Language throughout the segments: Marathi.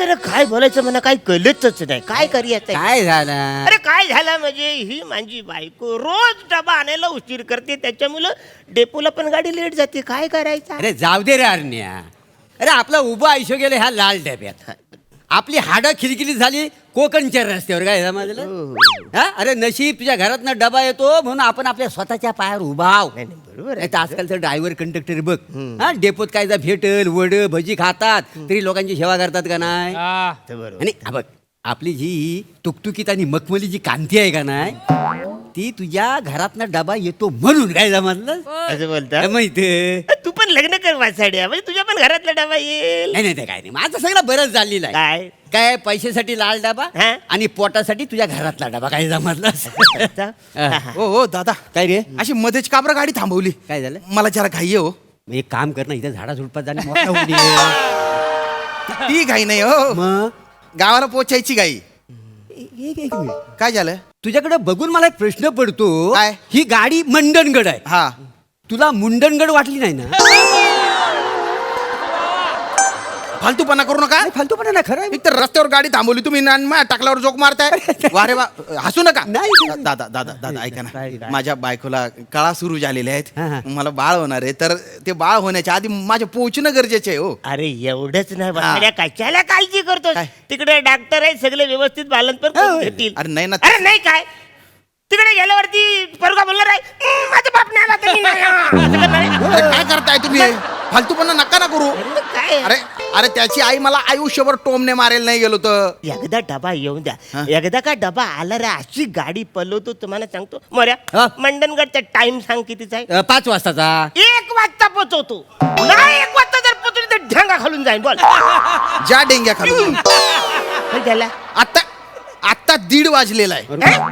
बोलायचं ना काय बोलायचं मला काही कळतच नाही. काय करायचं काय झालं? अरे काय झालं म्हणजे ही माझी बायको रोज डबा आणायला उशीर करते, त्याच्यामुळं डेपोला पण गाडी लेट जाते. काय करायचं? अरे जाऊ दे रे अरण्या. अरे आपलं उभं आयुष्य गेलं ह्या लाल डब्यात. आपली हाडं खिलखिली झाली कोकणच्या रस्त्यावर. काय समजलं? हा, अरे नशीब तुझ्या घरातनं डबा येतो म्हणून आपण आपल्या स्वतःच्या पायावर उभा आहोत. बरोबर नाही तर आजकालचं ड्रायव्हर कंडक्टर बघ, हा डेपोत काय जा भेटल वड भजी खातात तरी लोकांची सेवा करतात का नाही? आणि हा बघ, आपली जी तुकतुकीत आणि मखमली जी कांती आहे का नाही, ती तुझ्या घरातनं डबा येतो म्हणून. काय समजलं? असं बोलता माहिती? तू पण लग्न कर वासाड्या, म्हणजे तुझ्या पण घरातला डबा येईल. नाही नाही ते काय नाही, माझं सगळं बरंच झालेलं आहे. काय काय पैशासाठी लाल डबा हा? आणि पोटासाठी तुझ्या घरातला डबा. काय समजलं? हो हो दादा, काय रे? अशी मध्येच का बरं गाडी थांबवली? काय झालं? मला जरा घाई आहे हो. एक काम कर ना, इथं झाडा झुडपात जाणे मोठा होऊ दे. ती घाई नाही हो, मग गावाला पोचायची घाई. एक मिनिट, काय झालं? तुझ्याकडे बघून मला एक प्रश्न पडतो. काय? ही गाडी मंडणगड आहे, हा, तुला मुंडणगड वाटली नाही ना? फालतूपणा करू नका. फालतू पण ना, खरं आहे. एक तर रस्त्यावर गाडी थांबवली तुम्ही टाकल्यावर जोक मारताय. वारे वा, हसू नका. नाही. दादा दादा दादा ऐका काय? ना, माझ्या बायकोला कळा सुरू झालेल्या हा, हा. आहेत, मला बाळ होणार आहे, तर ते बाळ होण्याच्या आधी माझे पोहोचणं गरजेचे आहे हो. अरे एवढंच नाही वासाड्या, कशाला काळजी करतो? काय? तिकडे डॉक्टर आहे, सगळे व्यवस्थित बालनपर करून घेतील. अरे नाही ना. अरे नाही काय, तिकडे गेल्यावरती पोरगा बोलणार आहे, माझा बाप नाही आला तरी नाही." असं करणार आहे? अरे काय करताय तुम्ही? फालतूपणा नका ना करू. अरे काय अरे अरे त्याची आई मला आयुष्यभर टोमने मारेल नाही गेलो तर. एकदा डबा येऊन द्या. हा? एकदा का डबा आला रे, अशी गाडी पलवतो तुम्हाला सांगतो. मोऱ्या हा? मंडणगडचा टाइम सांग कितीचा आहे? 5 वाजताचा. 1 वाजता पोचवतो. नाही 1 वाजता जर पोचवली तर ढंगा खालून जाईन. बोल ज्या डेंग्या खालून. काय झालं? आता आता 1:30 वाजलेला आहे.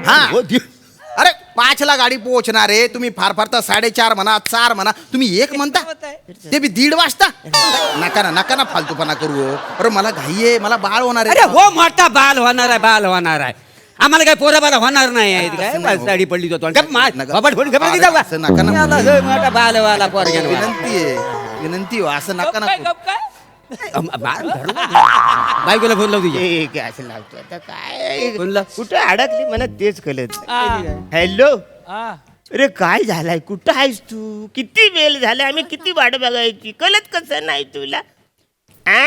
हा, अरे 5ला गाडी पोहोचणार आहे, तुम्ही फार फार तर 4:30 म्हणा, 4 म्हणा, तुम्ही 1 म्हणता, ते बी 1:30 वाजता. नका ना फालतूपणा करू. अरे मला घाई आहे, मला बाळ होणार अरे आहे. हो, मोठा बाल होणार आहे, बाल होणार आहे. आम्हाला काय पोरा बाला होणार नाही आहे. काय साडी पडली होतो नका. असं नका ना. मोठा बालवाला पोरग्यानं. विनंती आहे, विनंती आहे, असं नका ना करू. बायकोला फोन लाव तुझ्या. ए, काय असं लावतो आता काय? बोलला. कुठं अडकली मला तेच कळत. हॅलो, अरे काय झालाय? कुठं आहेस तू? किती वेळ झाला, आम्ही किती वाट बघायची, कळत कसं नाही तुला? आ?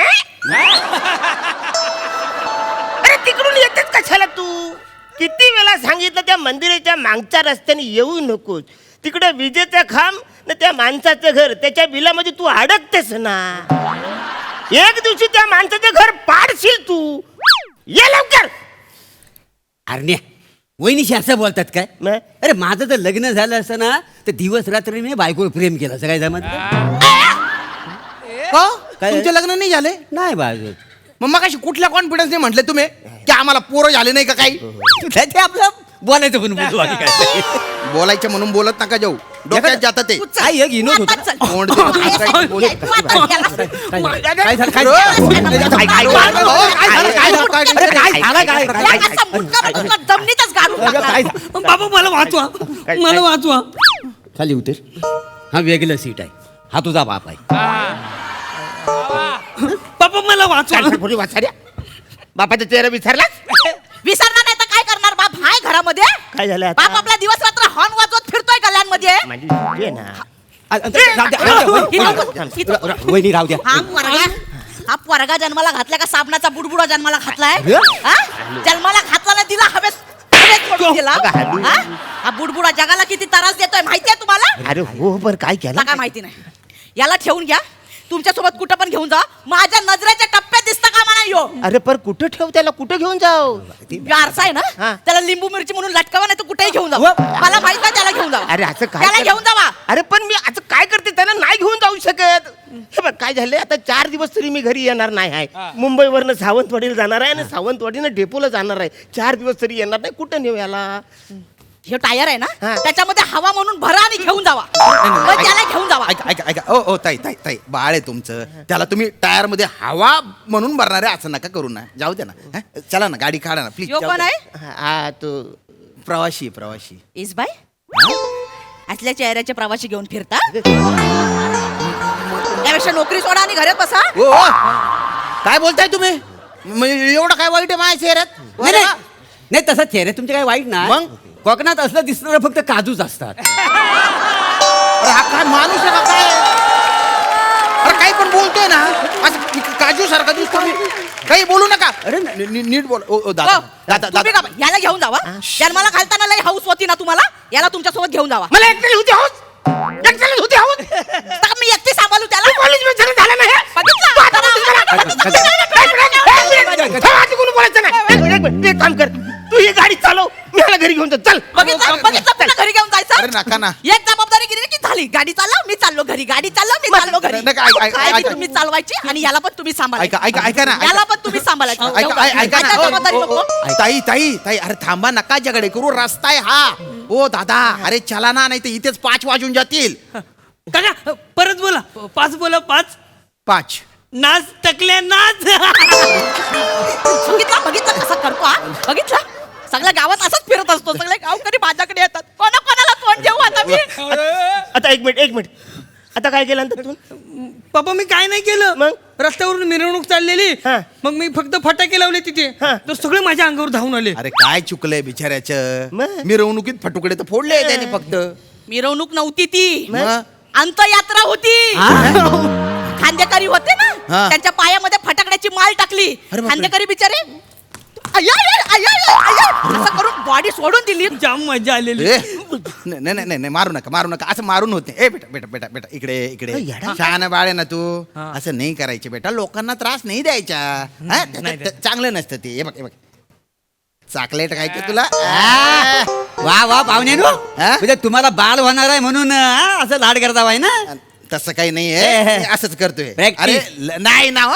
अरे तिकडून येतेच कशाला तू? किती वेळा सांगितलं त्या मंदिराच्या मागच्या रस्त्याने येऊ नकोस. तिकडे विजेचा खांब ना त्या माणसाचं घर, त्याच्या बिलामध्ये तू अडकतेस ना. एक दिवशी त्या माणसाचं घर पाडशील तू. ये लवकर. अरे वहिनीशी असं बोलतात काय? मग? अरे माझं तर लग्न झालं असतं ना, तर दिवस रात्री मी बायकोवर प्रेम केलं असं. काय जमत हो? काय? तुमचे लग्न नाही झाले? नाही बाजू. मग अशी कुठल्या कॉन्फिडन्सने म्हटले तुम्ही की आम्हाला पोरं झाले नाही का काही? ते आपलं बोलायचं पण बोलू आम्ही काय. बोलायचं म्हणून बोलत नका जाऊ, डोक्यात जातं ते. काय एक विनोद होता. तोंड ते काय बोलत. काय झालं? काय बाबा मला वाचवा, मला वाचवा. खाली उतर. हा वेगळं सीट आहे, हा तुझा बाप आहे. बाबा मला वाचवा. वाचाड्या, बापाचा चेहरा विसरलास? विसरणार नाही तर काय करणार? बाप हाय घरामध्ये. काय झालं आता? बाप आपला दिवस रात्र हॉर्न वाजवत फिरतोय गल्ल्यांमध्ये. माझी सुट्टी आहे ना. वहिनी राहू द्या. हा पोरगा जन्माला घातलाय का साबणाचा बुडबुडा जन्माला घातलाय? हा? जन्माला घातला ना, तिला हवेत पडून दिला. हा? हा बुडबुडा जगाला किती त्रास देतोय माहितीये तुम्हाला? अरे हो, पण काय केलं? काय माहिती नाही. याला ठेवून घ्या, तुमच्या सोबत कुठं पण घेऊन जा. माझ्या नजरेच्या टप्प्यात दिसता का मला यो? अरे पण कुठं ठेव त्याला? कुठं घेऊन जाऊ? आरसा आहे हा. ना, त्याला लिंबू मिरची म्हणून लटकावा, नाही तर कुठेही घेऊन जा. मला माहित नाही, त्याला घेऊन जावा. अरे असं काय त्याला कर- घेऊन जावा. अरे पण मी आता काय करते, त्याला नाही घेऊन जाऊ शकत. हे बघ काय झालंय, आता 4 दिवस तरी मी घरी येणार नाही आहे. मुंबईवरनं सावंतवाडीला जाणार आहे आणि सावंतवाडीनं डेपोला जाणार आहे. 4 दिवस तरी येणार नाही. कुठं नेऊ याला? हे टायर आहे ना, हा. त्याच्यामध्ये हवा म्हणून भरा आणि घेऊन जावा. मग त्याला घेऊन जावा. ऐका ओ ताई ताई ताई, बाळ आहे तुमचं, त्याला तुम्ही टायर मध्ये हवा म्हणून भरणार आहे असं नका करू ना. जाऊ द्या ना. हा? चला ना, गाडी काढा ना प्लीज. यो कोण आहे? हा तो प्रवासी. इसबाई, असल्या चेहऱ्याचे प्रवासी घेऊन फिरता? त्यापेक्षा नोकरी सोडा आणि घरात बसा. ओ काय बोलताय तुम्ही? म्हणजे एवढं काय वाईट आहे माझ्या चेहऱ्यात नाही, नाही. नाही तसं चेहरे तुमचे काय वाईट नाही मग? कोकणात असलं दिसणार फक्त काजूच असतात. अरे हा काय माणूस आहे का काय अरे काही पण बोलतोय ना असं काजू सारखा दिसतो मी काही बोलू नका अरे नीट बोल ओ दादा दादा तुम्ही दादा का याला घेऊन जावा जन्माला घालताना लई हाऊस होती ना तुम्हाला याला तुमच्यासोबत घेऊन जावा मला एकट्याला होती आहोत एकट्याला होती आहोत तर मी एकटी सांभाळू त्याला कॉलेज मध्ये झालं नाही बघितलं? तू आता बोलायचं नाही एक काम कर तू ही गाडी चालव मी ह्याला घरी घेऊन जातो चल बघितलं पुन्हा घरी घेऊन अरे जायचं नका ना एक जबाबदारी केली की झाली गाडी चालव मी चाललो घरी गाडी चालव मी चाललो घरी नका, ऐका, काय ती ऐका. तुम्ही चालवायची आणि याला पण तुम्ही सांभाळायचं ऐका ना याला पण तुम्ही सांभाळायचं ऐका ना काय जबाबदारी ओ, नको? ओ, ताई ताई ताई अरे थांबा नका जगडे करू रस्ता आहे हा ओ दादा अरे चला ना नाही तर इथेच 5 वाजून जातील काका परत बोला 5 बोला 5 5 नाच टकल्या नाच बघितलं कसं करतो हा बघितलं सगळ्या गावात असंच फिरत असतो सगळे गावकरी माझ्याकडे येतात कोणाला तोंड देऊ आता मी आता एक मिनिट आता काय केलं नंतर तू पप्पा मी काय नाही केलं मग? रस्त्यावरून मिरवणूक चाललेली हा. मग मी फक्त फटाके लावले तिथे हा. तर सगळे माझ्या अंगावर धावून आले अरे काय चुकलंय बिचाऱ्याचं मग? मिरवणुकीत फटुकडे तर फोडले त्याने फक्त मिरवणूक नव्हती ती मग? अंतयात्रा होती खांदेकरी होते ना हा. त्यांच्या पायामध्ये फटाकड्याची माळ टाकली अरे बापरे. खांदेकरी बिचारे अय्या, अय्या, अय्या, अय्या. असं करून बॉडी सोडून दिली जाम मजा आलेली ए, नाही नाही नाही मारू नका असं मारून होते ए बेटा बेटा बेटा बेटा इकडे इकडे शहाणा बाळ आहे ना तू असं नाही करायचे बेटा लोकांना त्रास नाही द्यायचा हा? चांगलं नसतं ते हे बघ चॉकलेट खायचं तुला वा वा पाहुण्यानो हा? म्हणजे तुम्हाला बाल होणार आहे म्हणून असं लाड करता आहे ना. तसं काही नाहीये असंच करतोय Practice. अरे नाही ना हो.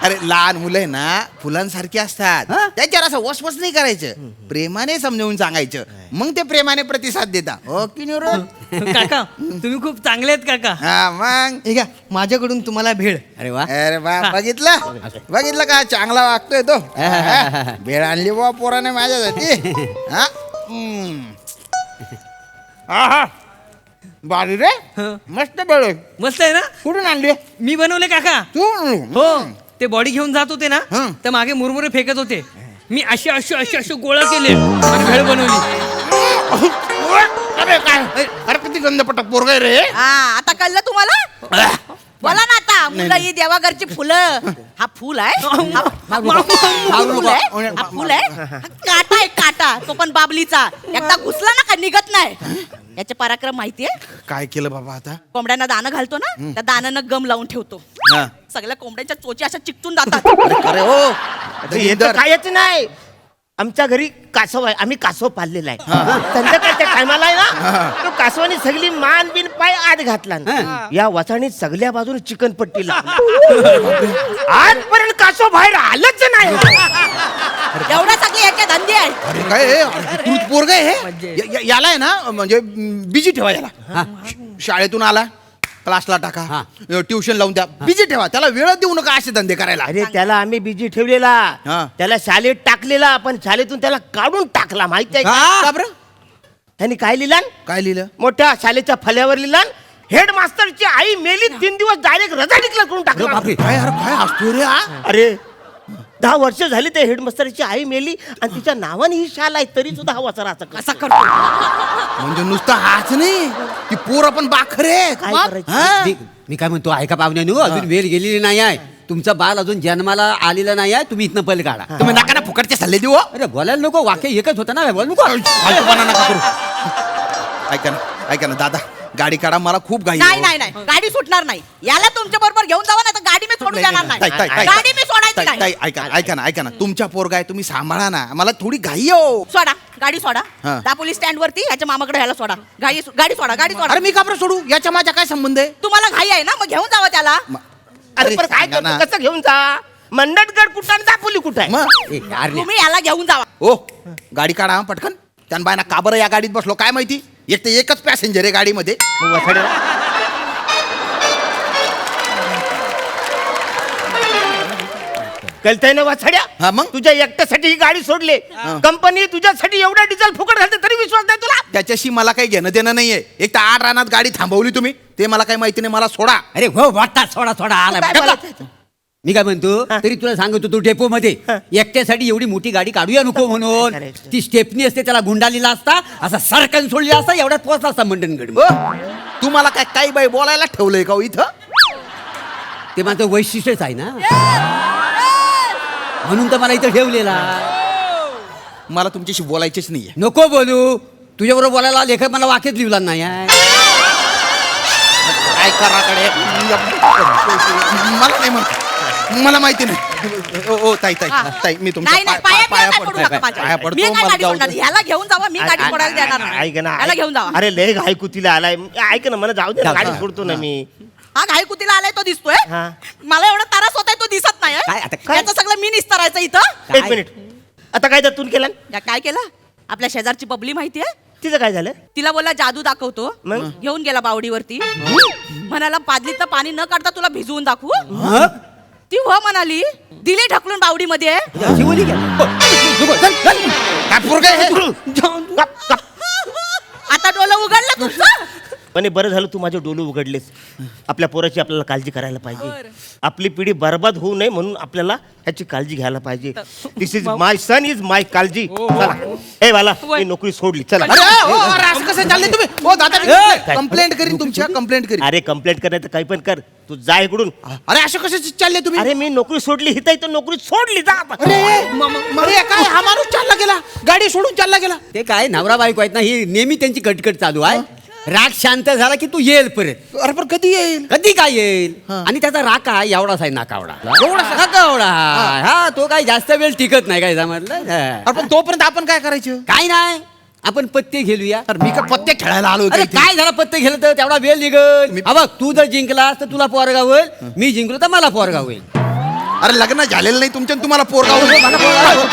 अरे लहान मुलं आहे ना फुलांसारखी असतात हा? त्याच्यावर असं वसवस नाही करायचं प्रेमाने समजावून सांगायचं मग ते प्रेमाने प्रतिसाद देता हो की नाही रे? काका तुम्ही खूप चांगले आहेत काका हा मग हे घ्या माझ्याकडून तुम्हाला भेळ अरे वा अरे बा बघितलं का चांगला वागतोय तो भेळ आणली बा पोराने माझ्यासाठी हा आहा. बारी रे मस्त भेळ आहे. मस्त आहे ना कुठून आणली मी बनवले काका तू हो ते बॉडी घेऊन जात होते ना हं. तर मागे मुरमुरे फेकत होते मी असे गोळा केले आणि भेळ बनवली अरे काय अरे किती गंधपटक पोरग आहे रे हा आता कळलं तुम्हाला बोला ना आता मुलं ही देवाघरची फुलं हा फुल आहे हा फुल आहे हा फुल आहे हा काटा आहे काटा तो पण बाबलीचा एकदा घुसला ना का निघत नाही याचे पराक्रम माहितीये काय केलं बाबा आता कोंबड्यांना दाणं घालतो ना त्या दाण्यानं गम लावून ठेवतो हा. सगळ्या कोंबड्यांच्या चोची अशा चिकटून जातात अरे हो आता हे तर इंदर. कायच नाही आमच्या घरी कासव आहे आम्ही कासव पाळलेला आहे संध्याकाळच्या टायमाला आहे ना तो कासवाने सगळी मान बिन पाय आत घातला ना. या वाचाने सगळ्या बाजूने चिकन पट्टी आजपर्यंत कासव बाहेर आलंच नाही एवढ्या सगळे याचे धंदे आहेत अरे काय तू पोरग आहे हे याला आहे ना म्हणजे बिजी ठेवा याला शाळेतून आला क्लासला टाका ट्युशन लावून द्या बिजी ठेवा त्याला वेळ देऊ नका असे धंदे करायला अरे त्याला आम्ही बिजी ठेवलेला हा. त्याला शाळेत टाकलेला पण शाळेतून त्याला काढून टाकला माहिती आहे का का बरं? त्यांनी काय लिहिला काय लिहिलं मोठ्या शाळेच्या फल्यावर लिहिला हेडमास्टरची आई मेली 3 दिवस डायरेक्ट रजा डिक्लेअर करून टाकला काय अरे काय असतो रे हा अरे 10 वर्ष झाली ते हेडमास्टरची आई मेली आणि तिच्या नावाने ही शाळा आहे तरी सुद्धा हा वचरा असं कसा करतो म्हणजे नुसतं हाच नाही ती पोर पण बाखरे काय मग? करायचं मी काय म्हणतो ऐका पाहुण्यानो अजून वेळ गेलेली नाही आहे तुमचा बाल अजून जन्माला आलेला नाही आहे तुम्ही इथनं पल काढा तुम्ही नका ना फुकटचे सल्ले देऊ हो. अरे बोलायला नको वाक्य एकच होतं ना बोल नको फालतूपणा नका करू ऐका ना दादा गाडी काढा मला खूप घाई नाही नाही नाही गाडी सुटणार नाही याला तुमच्या बरोबर घेऊन जावा नाही तर गाडी मी सोडून देणार नाही गाडी मी सोडायची नाही ऐका ना तुमच्या पोरगा आहे तुम्ही सांभाळा ना मला थोडी घाई हो सोडा गाडी सोडा हा. त्या पोलीस स्टँड वरती याच्या मामाकडे ह्याला सोडा गाडी सोडा गाडी सोडा अरे मी का बरं सोडू याच्या माझ्या काय संबंध आहे तुम्हाला घाई आहे ना मग घेऊन जावा त्याला अरे पण काय सांगा ना. करतो कसं घेऊन जा मंडटगड कुठं आणि दापोली कुठं आहे मग ए, यार ने- तुम्ही याला घेऊन जावा ओ गाडी काढा पटकन त्यान बायना का बरं या गाडीत बसलो काय माहिती एक तर एकच पॅसेंजर आहे गाडीमध्ये मग वसाड्याला. कळतंय ना वाछड्या हा मग? तुझ्या एकट्यासाठी ही गाडी सोडली कंपनी तुझ्यासाठी एवढा डिझेल फुकट घालते तरी विश्वास नाही तुला त्याच्याशी मला काही घेणं देणं नाहीये एक तर 8 रानात गाडी थांबवली तुम्ही ते मला काही माहिती नाही मला सोडा अरे हो वाटता सोडा सोडा आला काय बघा. बोलायचं? मी काय म्हणतो तरी तुला सांगतो तू डेपो मध्ये एकट्यासाठी एवढी मोठी गाडी काढूया नको म्हणून करायचं. ती स्टेपनी असते त्याला गुंडालीला असता असा सरकन सोडलेला असता एवढ्यात पोहोचला असता मंडणगड तुम्हाला काय काही बाई बोलायला ठेवलंय का हो इथं? ते माझं वैशिष्ट्यच आहे ना म्हणून तर मला इथं ठेवलेला. मला तुमच्याशी बोलायचीच नाहीये. नको बोलू तुझ्याबरोबर बोलायला लेखक मला वाक्यात लिहिला नाही आहे. काय कराकडे मला नाही माहिती. मला माहिती नाही. ओ ताई ताई ताई मी तुमच्या नाही नाही पाया पडू नका माझ्या. पाया पडतो. मी काय मला गाडी जाऊ सोडणार दे. ह्याला घेऊन जावा मी गाडी सोडायला देणार नाही. ऐक ना ह्याला घेऊन जावा. अरे लय ऐकू तिला आलाय ऐक ना मला जाऊ दे ना, गाडी सोडतो ना मी. हा घाई कुतीला आलाय तो दिसतोय हा. मला एवढा त्रास होताय तो दिसत नाही काय आता काय? याचं सगळं मी निस्तारायचं इथं. काय? एक मिनिट आता काय त्यातून केलं या काय केलं आपल्या शेजारची बबली माहितीये तिचं काय झालं तिला बोलला जादू दाखवतो मग? घेऊन गेला बावडीवरती म्हणाला पादलीतलं पाणी न काढता तुला भिजवून दाखवू हं? ती हो म्हणाली दिली ढकलून बावडीमध्ये अशी बोली का? नको, चल, चल. काय पोरगं आहे हे? आता डोलं उघडलं तुमचं. पण हे बरं झालं तू माझे डोळे उघडलेस. आपल्या पोराची आपल्याला काळजी करायला पाहिजे. आपली पिढी बर्बाद होऊ नये म्हणून आपल्याला ह्याची काळजी घ्यायला पाहिजे. दिस इज माय सन इज माय काळजी. चला ए वाला मी नोकरी सोडली चला. अरे असं कसं चाललंय तुम्ही? ओ दादा कंप्लेंट करीन तुमच्या कंप्लेंट करीन. अरे कंप्लेंट करण्याचं काही पण कर तू जा इकडून. अरे असं कसं चालले तुम्ही? अरे मी नोकरी सोडली हिता इथं नोकरी सोडली जा आता. अरे काय हा माणूस चालला गेला गाडी सोडून चालला गेला. ते काय नवरा बायको आहेत ना ही नेहमी त्यांची कटकट चालू आहे. राग शांत झाला की तू येईल परत. अरे पण कधी येईल? कधी काय येईल आणि त्याचा राग काय एवढाच आहे नाकावडा नाकावडा हा तो काय जास्त वेळ टिकत नाही काय समजलं अरे पण तोपर्यंत आपण काय करायचं? काय नाही आपण पत्ते खेळूया. तर मी काय पत्ते खेळायला आलो अरे काय झालं पत्ते खेळलं तर तेवढा वेळ निघल. हा बघ तू जर जिंकलास तर तुला पोरगा होईल मी जिंकलो तर मला पोरगा होईल. अरे लग्न झालेलं नाही तुमच्या तुम्हाला पोरगा मला पोरगा होईल.